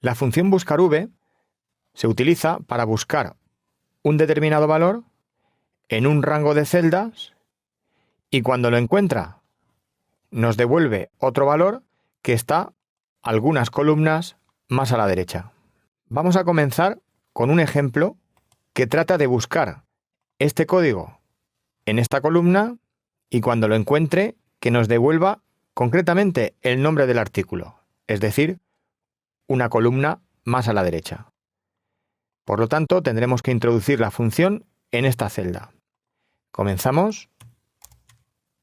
La función buscar v se utiliza para buscar un determinado valor en un rango de celdas y cuando lo encuentra nos devuelve otro valor que está algunas columnas más a la derecha. Vamos a comenzar con un ejemplo que trata de buscar este código en esta columna y cuando lo encuentre que nos devuelva concretamente el nombre del artículo, es decir, una columna más a la derecha. Por lo tanto, tendremos que introducir la función en esta celda. Comenzamos,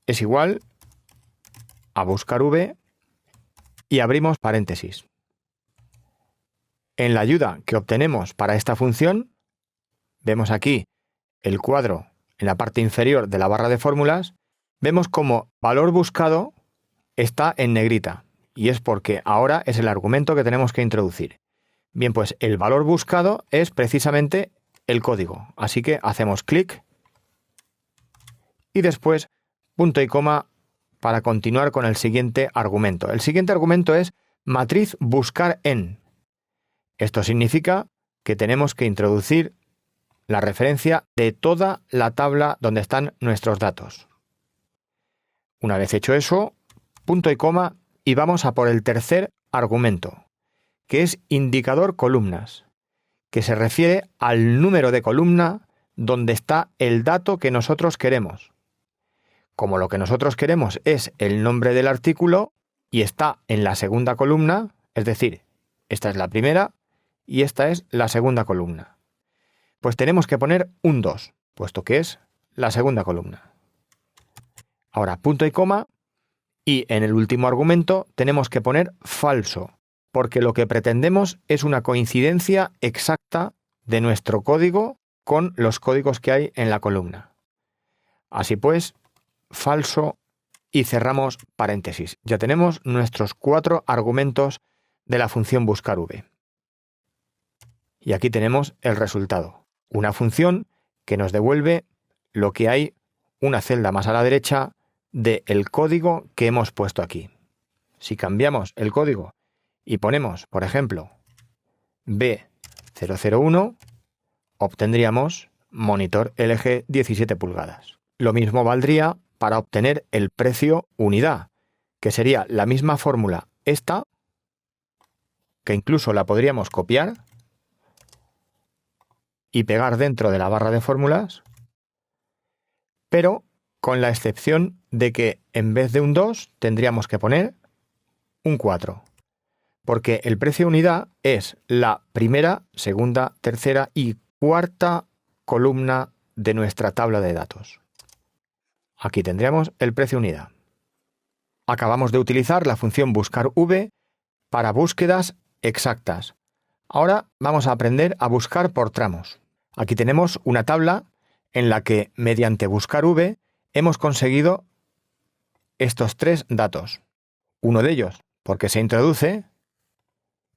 es igual a buscar v y abrimos paréntesis. En la ayuda que obtenemos para esta función, vemos aquí el cuadro en la parte inferior de la barra de fórmulas, vemos como valor buscado está en negrita y es porque ahora es el argumento que tenemos que introducir. Bien, pues el valor buscado es precisamente el código, así que hacemos clic y después punto y coma para continuar con el siguiente argumento. El siguiente argumento es matriz buscar en. Esto significa que tenemos que introducir la referencia de toda la tabla donde están nuestros datos. Una vez hecho eso, punto y coma y vamos a por el tercer argumento, que es indicador columnas, que se refiere al número de columna donde está el dato que nosotros queremos. Como lo que nosotros queremos es el nombre del artículo y está en la segunda columna, es decir, esta es la primera y esta es la segunda columna, pues tenemos que poner un 2, puesto que es la segunda columna. Ahora punto y coma y en el último argumento tenemos que poner falso, porque lo que pretendemos es una coincidencia exacta de nuestro código con los códigos que hay en la columna. Así pues, falso y cerramos paréntesis. Ya tenemos nuestros 4 argumentos de la función buscar v. Y aquí tenemos el resultado. Una función que nos devuelve lo que hay una celda más a la derecha del código que hemos puesto aquí. Si cambiamos el código y ponemos, por ejemplo, B001, obtendríamos monitor LG 17 pulgadas. Lo mismo valdría para obtener el precio unidad, que sería la misma fórmula esta, que incluso la podríamos copiar y pegar dentro de la barra de fórmulas, pero con la excepción de que en vez de un 2 tendríamos que poner un 4, porque el precio unidad es la primera, segunda, tercera y cuarta columna de nuestra tabla de datos. Aquí tendríamos el precio unidad. Acabamos de utilizar la función buscar v para búsquedas exactas. Ahora vamos a aprender a buscar por tramos. Aquí tenemos una tabla en la que mediante buscar v hemos conseguido estos 3 datos. Uno de ellos porque se introduce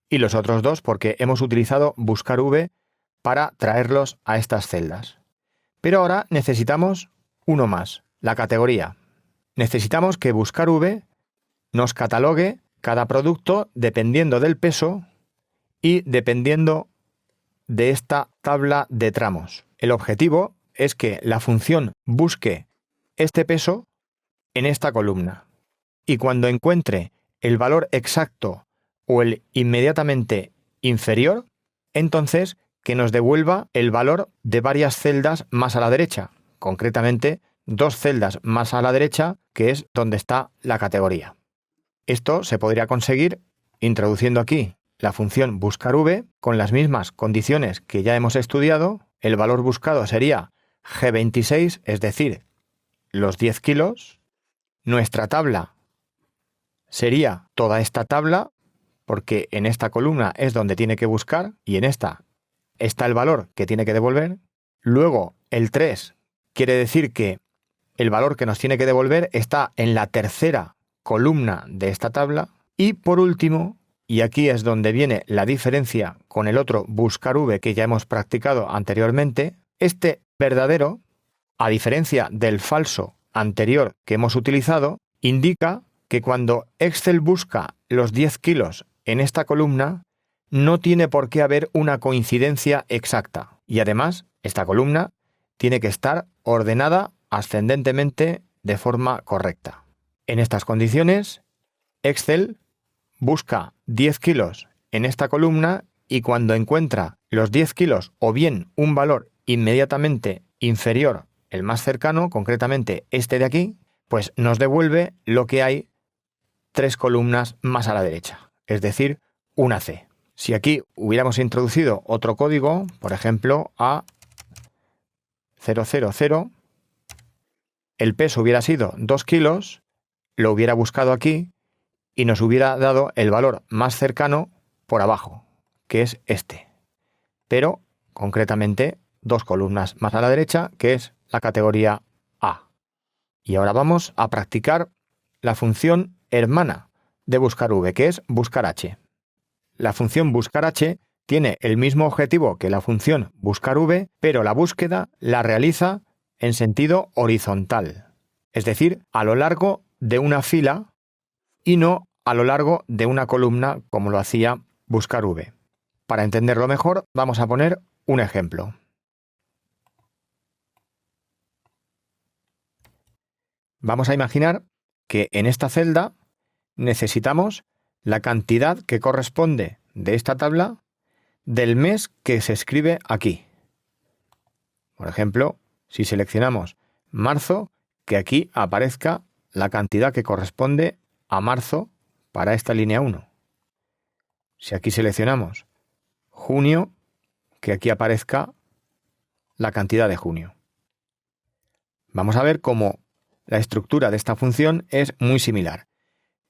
y los otros 2 porque hemos utilizado buscar v para traerlos a estas celdas. Pero ahora necesitamos uno más, la categoría. Necesitamos que buscar v nos catalogue cada producto dependiendo del peso y dependiendo de esta tabla de tramos. El objetivo es que la función busque este peso en esta columna y cuando encuentre el valor exacto o el inmediatamente inferior, entonces que nos devuelva el valor de varias celdas más a la derecha, concretamente 2 celdas más a la derecha, que es donde está la categoría. Esto se podría conseguir introduciendo aquí la función buscar v con las mismas condiciones que ya hemos estudiado. El valor buscado sería G26, es decir, los 10 kilos. Nuestra tabla sería toda esta tabla, porque en esta columna es donde tiene que buscar y en esta está el valor que tiene que devolver. Luego el 3 quiere decir que el valor que nos tiene que devolver está en la tercera columna de esta tabla. Y por último, y aquí es donde viene la diferencia con el otro buscar v que ya hemos practicado anteriormente, este verdadero, a diferencia del falso anterior que hemos utilizado, indica que cuando Excel busca los 10 kilos en esta columna, no tiene por qué haber una coincidencia exacta. Y además, esta columna tiene que estar ordenada ascendentemente de forma correcta. En estas condiciones, Excel busca 10 kilos en esta columna y cuando encuentra los 10 kilos o bien un valor inmediatamente inferior, el más cercano, concretamente este de aquí, pues nos devuelve lo que hay 3 columnas más a la derecha, es decir, una C. Si aquí hubiéramos introducido otro código, por ejemplo A000, el peso hubiera sido 2 kilos, lo hubiera buscado aquí y nos hubiera dado el valor más cercano por abajo, que es este. Pero, concretamente, 2 columnas más a la derecha, que es la categoría A. Y ahora vamos a practicar la función hermana de buscar V, que es buscar H. La función buscar H tiene el mismo objetivo que la función buscar V, pero la búsqueda la realiza en sentido horizontal, es decir, a lo largo de una fila y no a lo largo de una columna como lo hacía buscar V. Para entenderlo mejor, vamos a poner un ejemplo. Vamos a imaginar que en esta celda necesitamos la cantidad que corresponde de esta tabla del mes que se escribe aquí. Por ejemplo, si seleccionamos marzo, que aquí aparezca la cantidad que corresponde a marzo para esta línea 1. Si aquí seleccionamos junio, que aquí aparezca la cantidad de junio. Vamos a ver cómo la estructura de esta función es muy similar.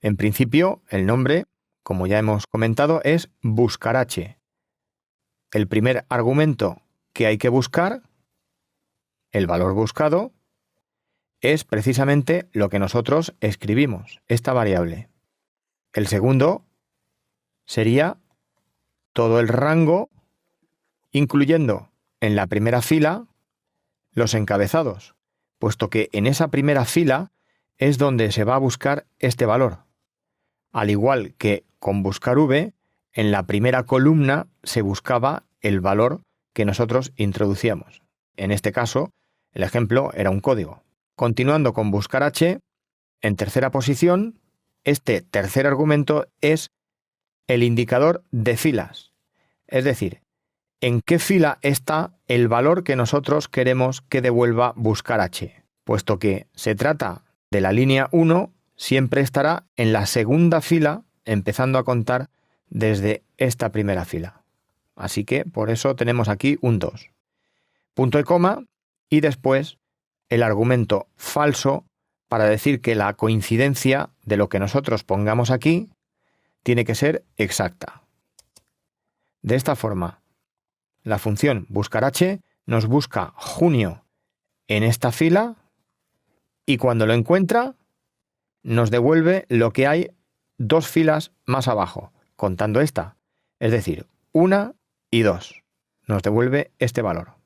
En principio, el nombre, como ya hemos comentado, es buscar H. El primer argumento que hay que buscar, el valor buscado, es precisamente lo que nosotros escribimos, esta variable. El segundo sería todo el rango, incluyendo en la primera fila los encabezados, puesto que en esa primera fila es donde se va a buscar este valor. Al igual que con buscar V, en la primera columna se buscaba el valor que nosotros introducíamos. En este caso, el ejemplo era un código. Continuando con buscar H, en tercera posición, este tercer argumento es el indicador de filas. Es decir, en qué fila está el valor que nosotros queremos que devuelva buscar H. Puesto que se trata de la línea 1, siempre estará en la segunda fila, empezando a contar desde esta primera fila. Así que por eso tenemos aquí un 2. Punto y coma y después el argumento falso para decir que la coincidencia de lo que nosotros pongamos aquí tiene que ser exacta. De esta forma, la función buscar H nos busca junio en esta fila y cuando lo encuentra nos devuelve lo que hay 2 filas más abajo, contando esta, es decir, 1 y 2. Nos devuelve este valor.